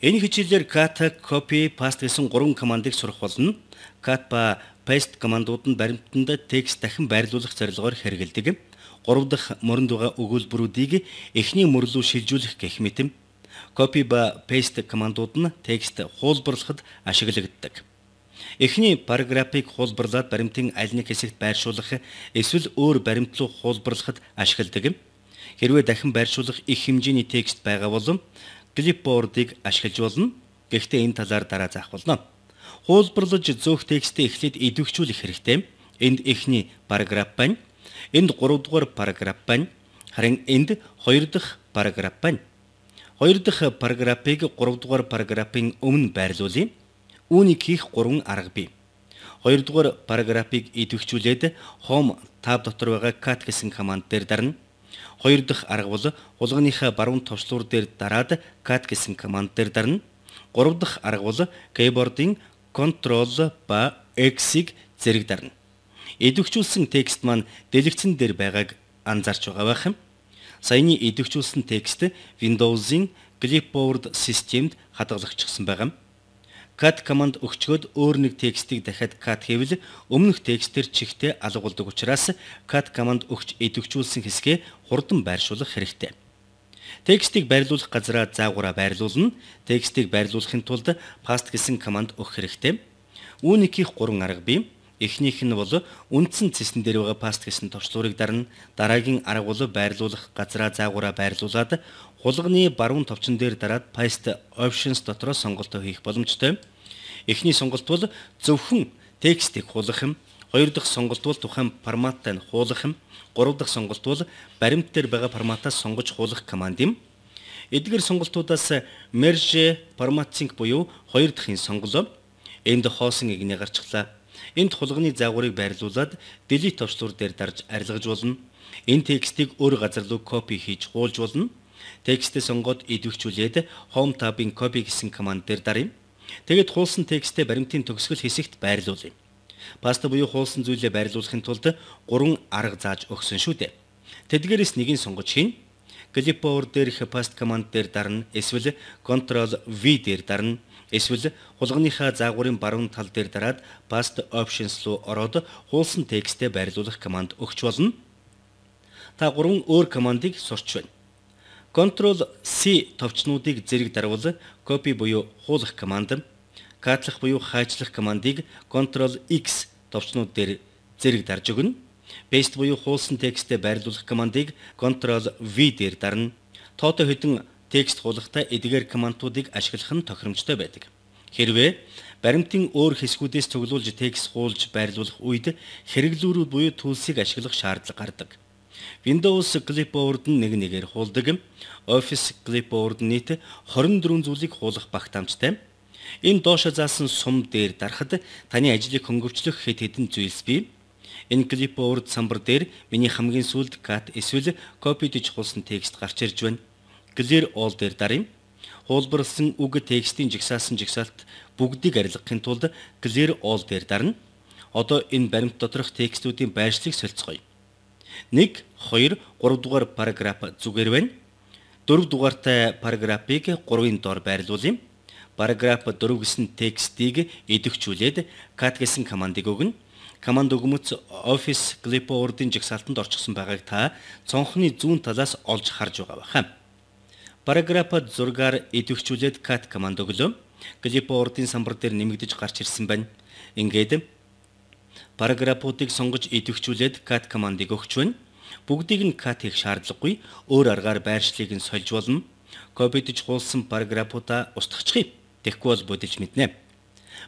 Энэ хичээлээр cut, copy, paste гэсэн 3 командыг сурах болно. Cut ба paste командууд нь баримтанд текст дахин байрлуулах зорилгоор хэрэгэлдэг. 3 дахь мөрөнд байгаа өгүүлбэрүүдийг эхний мөр рүү шилжүүлэх гэх мэт. Copy ба paste командууд нь текст хуулбарлахад ашиглагддаг. Эхний параграфыг хуулбарлаад баримтын аль нэг хэсэгт байршуулах эсвэл өөр баримт руу хуулбарлахад ашигладаг. Хэрвээ дахин байршуулах их хэмжээний текст байгаа бол клипбордыг ашиглаж болно. Гэхдээ энэ талаар дараа заах болно. Хуулбарлаж зөөх текстээ эхлээд идэвхжүүлэх хэрэгтэй. Энд эхний параграф байна. Энд 3 дугаар параграф байна. Харин энд 2 дахь параграф байна. 2 дахь параграфыг 3 дугаар параграфын өмнө байрлуулъя. Үүнийг хийх 3 арга бий. 2 дугаар параграфыг идэвхжүүлээд Home tab дотор байгаа cut гэсэн команд дээр дарна. 2 дахь арга бол хулгайныхаа баруун товчлуур дээр дараад cut гэсэн команд дээр дарна. 3 дахь арга бол keyboard-ийн Ctrl ба X-ийг зэрэг дарна. Идэвхжүүлсэн текст маань дэлгэцэн дээр байгааг анзаарч байгаа байх юм. Саяны идэвхжүүлсэн текст Windows-ийн Clipboard системд хадгалагчсан байгаа юм. Cut команд өгчгөөд өөр нэг текстийг дахиад cut хийвэл өмнөх текстээр чихтэй алга болдог учраас cut команд өгч идэвхжүүлсэн хэсгээ хурдан байршуулах хэрэгтэй. Текстийг байрлуулах газраа заагаараа байрлуулна. Текстийг байрлуулахын тулд paste гэсэн команд өгөх хэрэгтэй. Үүнийг хийх 3 арга бий. Эхнийх нь бол үндсэн цэсэн дээр байгаа paste гэсэн товчлуурыг дарна. Дараагийн арга бол байрлуулах газраа заагаараа байрлуулад хулганы баруун товчон дээр дараад paste options дотроо сонголтоо хийх боломжтой. Эхний сонголт бол зөвхөн текстийг хуулах юм. 2 дахь сонголт бол тухайн форматтай нь хуулах юм. 3 дахь сонголт бол баримт дээр байгаа форматаас сонгож хуулах команд юм. Эдгээр сонголтуудаас merge formatting буюу 2 дахьын сонголоо. Энд хоосон игний гарчлаа. Энд хулганы заагуурыг байрлуулад delete товчлуур дээр дарж арилгаж болно. Энэ текстийг өөр газар руу copy хийж хуулж болно. Текстээ сонгоод идэвхжүүлээд Home tab-ын copy гэсэн команд дээр даръя. Тэгэд хуулсан текстээ баримтын төгсгөл хэсэгт байрлуулъя. Paste буюу хуулсан зүйлээ байрлуулахын тулд 3 арга зааж өгсөн шүү дээ. Тэдгээрээс нэгийг сонгож хийн. Clipboard дээрх paste команд дээр дарна, эсвэл Ctrl V дээр дарна, эсвэл хулгайныхаа заагуурын баруун тал дээр дараад paste options руу ороод хуулсан текстээ байрлуулах команд өгч болно. Та 3 өөр командыг сурч байна. Ctrl C товчнуудыг зэрэг дарвал copy буюу хуулах команд, cut-лах буюу хайчлах командыг Ctrl X товчнууд дээр зэрэг дарж өгнө. Paste буюу хуулсан текстээ байрлуулах командыг Ctrl V дээр дарна. Тоотой хэдэн текст хуулахдаа эдгээр командуудыг ашиглах нь тохиромжтой байдаг. Хэрвээ баримтын өөр хэсгүүдээс цуглуулж текст хуулж байрлуулах үед хэрэглүүрүүд буюу тулсыг ашиглах шаардлага гардаг. Windows Clipboard нь нэг нэгээр хуулдаг. Office Clipboard нийт 24 зүйлийг хуулах багтаамжтай. Энэ доошо заасан сум дээр дарахад таны ажлыг хөнгөвчлөх хэд хэдэн зүйлс бий. Энэ Clipboard самбар дээр миний хамгийн сүүлд cut эсвэл copy гэж хуулсан текст гарч ирж байна. Clear all дээр даръя. Хуулбарлсан үг текстийн жигсаасан жигсаалт бүгдийг арилгахын тулд Clear all дээр дарна. Одоо энэ баримт доторх текстүүдийн байршлыг солилцгоё. 1, 2, 3 дугаар параграф зүгээр байна. 4 дугаартай параграфыг 3-ын доор байрлуулъя. Параграф 4 гэсэн текстийг идэвхжүүлээд cut гэсэн командыг өгнө. Команд өгмөц Office Clipboard-ын жигсаалтанд орчихсон байгааг та цонхны зүүн талаас олж харж байгаа байна. Параграф 6-аар идэвхжүүлээд cut команд өглөө. Clipboard-ын самбар дээр нэмэгдэж гарч ирсэн байна. Ингээд параграфуудыг сонгож идэвхжүүлээд cut командыг өгч байна. Бүгдийг нь cut хийх шаардлагагүй. Өөр аргаар байршлыг нь сольж болно. Copy-дж хуулсан параграфуудаа устгахчих. Тэгэхгүй бол бодилж мэднэ.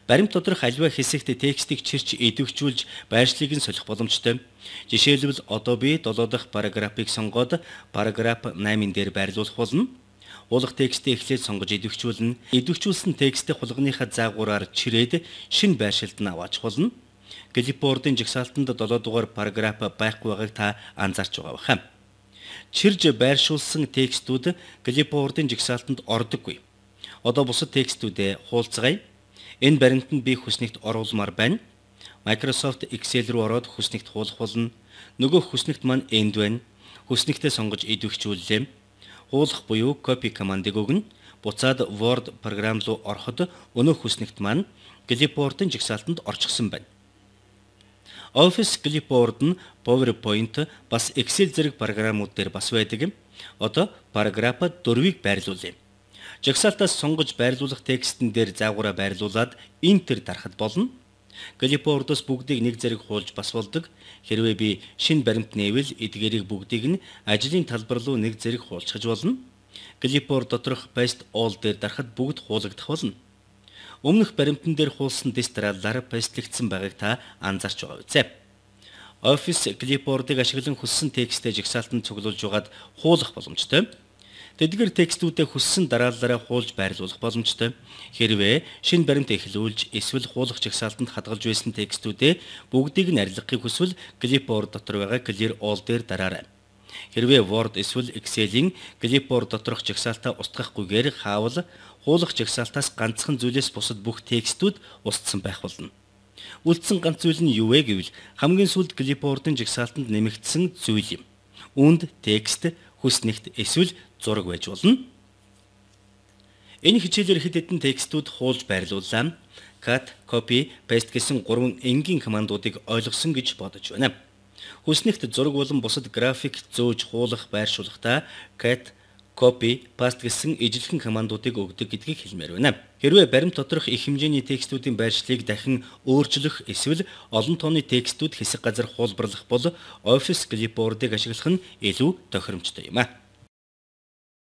Баримт доторх аливаа хэсэгт текстийг чирч идэвхжүүлж байршлыг нь солих боломжтой. Жишээлбэл одоо би 7 дахь параграфыг сонгоод параграф 8-ын дээр байрлуулах болно. Уулах текстээ эхлээд сонгож идэвхжүүлнэ. Идэвхжүүлсэн текстээ хулгайныхаа заагуураар чирээд шинэ байршилд нь аваачих болно. Clipboard-ын жигсаалтанд 7 дугаар параграф байхгүй байгааг та анзаарч байгаа баха. Чирж байршуулсан текстүүд Clipboard-ын жигсаалтанд ордоггүй. Одоо бусад текстүүдэд хуулцгаая. Энэ баримтанд би хүснэгт оруулмаар байна. Microsoft Excel руу ороод хүснэгт хуулах болно. Нөгөө хүснэгт маань энд байна. Хүснэгтээ сонгож идэвхжүүллээ. Хуулах буюу copy командыг өгнө. буцаад Word програм руу ороход өнөөх хүснэгт маань clipboard-ын жагсаалтанд орчихсон байна. Office clipboard нь PowerPoint бас Excel зэрэг програмууд дээр бас байдаг. Одоо параграфа 4-ыг байрлуулъя. Жагсаалтаас сонгож байрлуулах текстэн дээр заагаараа байрлуулад Enter дарахад болно. Clipboard-оос бүгдийг нэг зэрэг хуулж бас болдог. Хэрвээ би шинэ баримт нээвэл эдгээрийг бүгдийг нь ажлын талбар руу нэг зэрэг хуулчихж болно. Clipboard доторх Paste All дээр дарахад бүгд хуулагдах болно. Өмнөх баримтан дээр хуулсан дэс дараалалаар пастлэгдсэн байгааг та анзаарч байгаа үсэ. Office Clipboard-ыг ашиглан хүссэн текстээ жагсаалтанд цуглуулж угаад хуулах боломжтой. Тэдгээр текстүүдээ хүссэн дараалалаараа хуулж байрлуулах боломжтой. Хэрвээ шинэ баримт эхлүүлж эсвэл хуулах жагсаалтанд хадгалж байсан текстүүдээ бүгдийг нь арилгахыг хүсвэл Clipboard дотор байгаа Clear All дээр дараарай. Хэрвээ Word эсвэл Excel-ийн Clipboard доторх жагсаалтаа устгахгүйгээр хаавал хуулах жагсаалтаас ганцхан зүйлээс бусад бүх текстүүд устсан байх болно. Үлдсэн ганц зүйл нь юу вэ гэвэл хамгийн сүүлд Clipboard-ын жагсаалтанд нэмэгдсэн зүйл юм. Үүнд текст, хүснэгт эсвэл зураг байж болно. Энэ хичээлээр хэд хэдэн текстүүд хуулж байрлууллаа. Cut, copy, paste гэсэн 3 энгийн командуудыг ойлгосон гэж бодож байна. Хүснэгт зураг болон бусад график зөөж хуулах байршуулахдаа cut, copy, paste гэсэн ижилхэн командуудыг өгдөг гэдгийг хэлмээр байна. Хэрвээ баримт доторх их хэмжээний текстүүдийн байршлыг дахин өөрчлөх эсвэл олон тооны текстүүд хэсэг газар хуулбарлах бол Office Clipboard-ыг ашиглах нь илүү тохиромжтой юм а.